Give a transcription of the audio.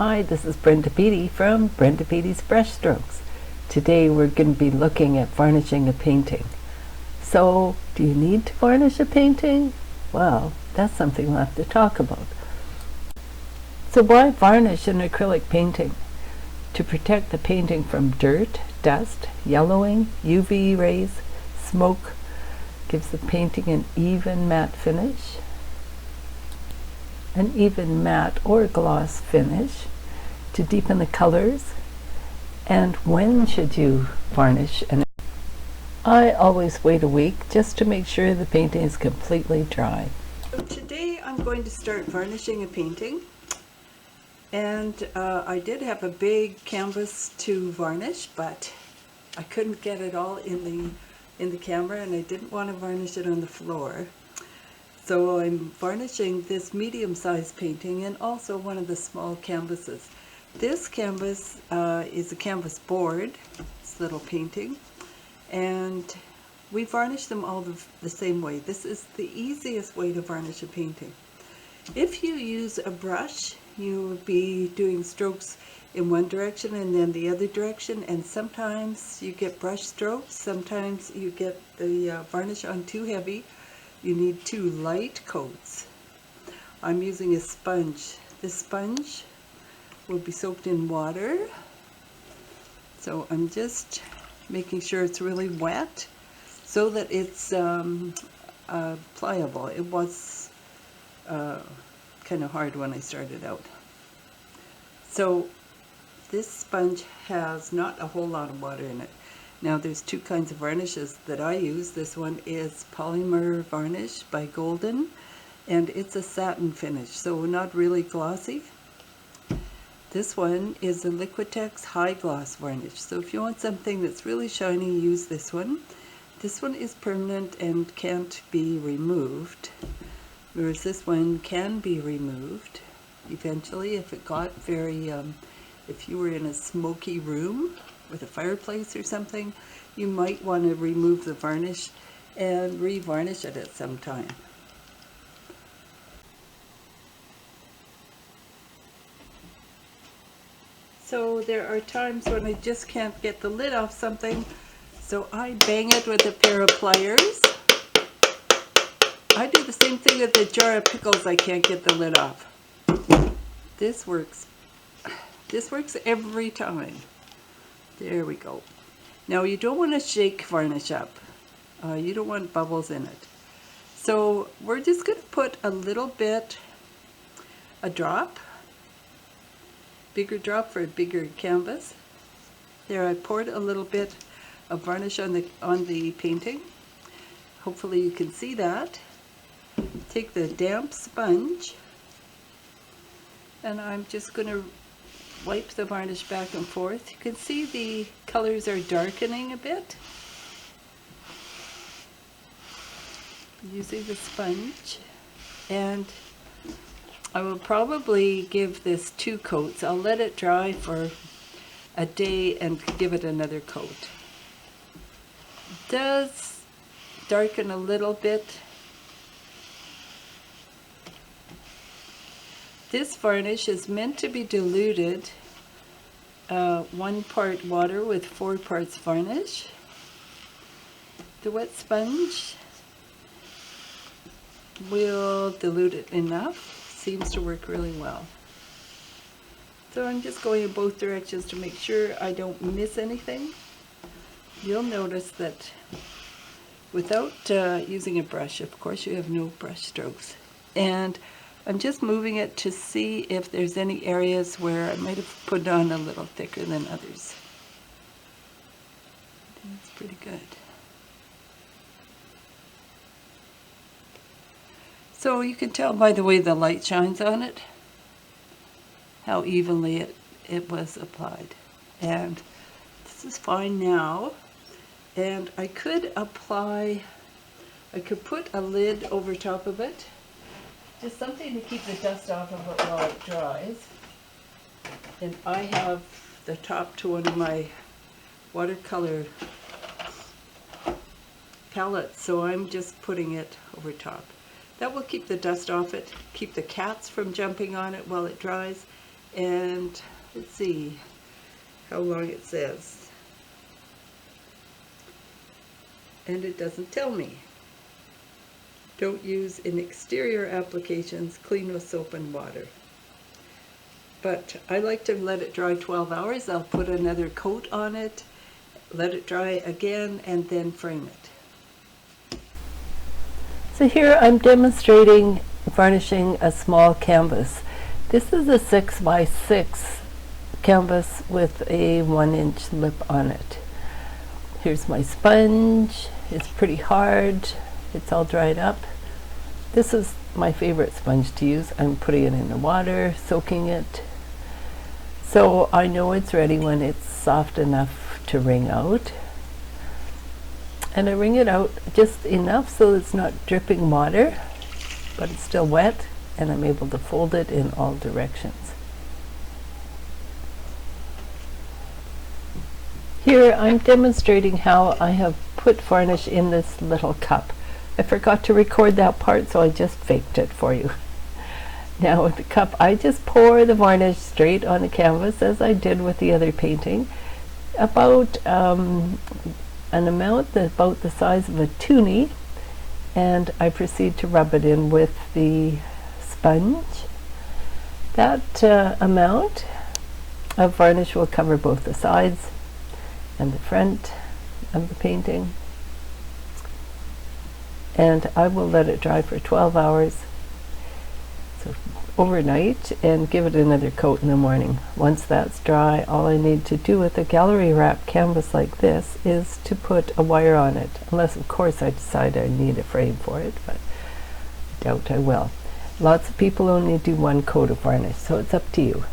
Hi, this is Brenda Beatty from Brenda Beatty's Brush Strokes. Today we're going to be looking at varnishing a painting. So, do you need to varnish a painting? Well, that's something we'll have to talk about. So why varnish an acrylic painting? To protect the painting from dirt, dust, yellowing, UV rays, smoke, gives the painting an even matte finish. An even matte or gloss finish to deepen the colors. And when should you varnish? And I always wait a week just to make sure the painting is completely dry. So today I'm going to start varnishing a painting, and I did have a big canvas to varnish, but I couldn't get it all in the camera, and I didn't want to varnish it on the floor. So I'm varnishing this medium-sized painting and also one of the small canvases. This canvas is a canvas board, this little painting, and we varnish them all the same way. This is the easiest way to varnish a painting. If you use a brush, you will be doing strokes in one direction and then the other direction, and sometimes you get brush strokes, sometimes you get the varnish on too heavy. You need two light coats. I'm using a sponge. This sponge will be soaked in water. So I'm just making sure it's really wet so that it's pliable. It was kind of hard when I started out. So this sponge has not a whole lot of water in it. Now there's two kinds of varnishes that I use. This one is Polymer Varnish by Golden, and it's a satin finish, so not really glossy. This one is a Liquitex High Gloss Varnish. So if you want something that's really shiny, use this one. This one is permanent and can't be removed, whereas this one can be removed eventually if it got very, if you were in a smoky room with a fireplace or something, you might want to remove the varnish and re-varnish it at some time. So there are times when I just can't get the lid off something, so I bang it with a pair of pliers. I do the same thing with the jar of pickles I can't get the lid off. This works every time. There we go. Now you don't want to shake varnish up. You don't want bubbles in it. So we're just going to put a little bit, a drop, bigger drop for a bigger canvas. There, I poured a little bit of varnish on the painting. Hopefully you can see that. Take the damp sponge, and I'm just going to wipe the varnish back and forth. You can see the colors are darkening a bit using the sponge, and I will probably give this 2 coats. I'll let it dry for a day and give it another coat. It does darken a little bit. This varnish is meant to be diluted 1 part water with 4 parts varnish. The wet sponge will dilute it enough. Seems to work really well. So I'm just going in both directions to make sure I don't miss anything. You'll notice that without using a brush, of course you have no brush strokes. And I'm just moving it to see if there's any areas where I might have put on a little thicker than others. That's pretty good. So you can tell by the way the light shines on it how evenly it was applied. And this is fine now. And I could put a lid over top of it. Just something to keep the dust off of it while it dries. And I have the top to one of my watercolor palettes, so I'm just putting it over top. That will keep the dust off it, keep the cats from jumping on it while it dries, And let's see how long it says. And it doesn't tell me. Don't use in exterior applications, clean with soap and water. But I like to let it dry 12 hours. I'll put another coat on it, let it dry again, and then frame it. So here I'm demonstrating varnishing a small canvas. This is a 6 by 6 canvas with a 1-inch lip on it. Here's my sponge. It's pretty hard. It's all dried up. This is my favorite sponge to use. I'm putting it in the water, soaking it. So I know it's ready when it's soft enough to wring out. And I wring it out just enough so it's not dripping water, but it's still wet, and I'm able to fold it in all directions. Here I'm demonstrating how I have put varnish in this little cup. I forgot to record that part, so I just faked it for you. Now with the cup, I just pour the varnish straight on the canvas as I did with the other painting, about an amount about the size of a toonie, and I proceed to rub it in with the sponge. That amount of varnish will cover both the sides and the front of the painting, and I will let it dry for 12 hours, so overnight, and give it another coat in the morning. Once that's dry, all I need to do with a gallery wrap canvas like this is to put a wire on it, unless of course I decide I need a frame for it, but I doubt I will. Lots of people only do one coat of varnish, so it's up to you.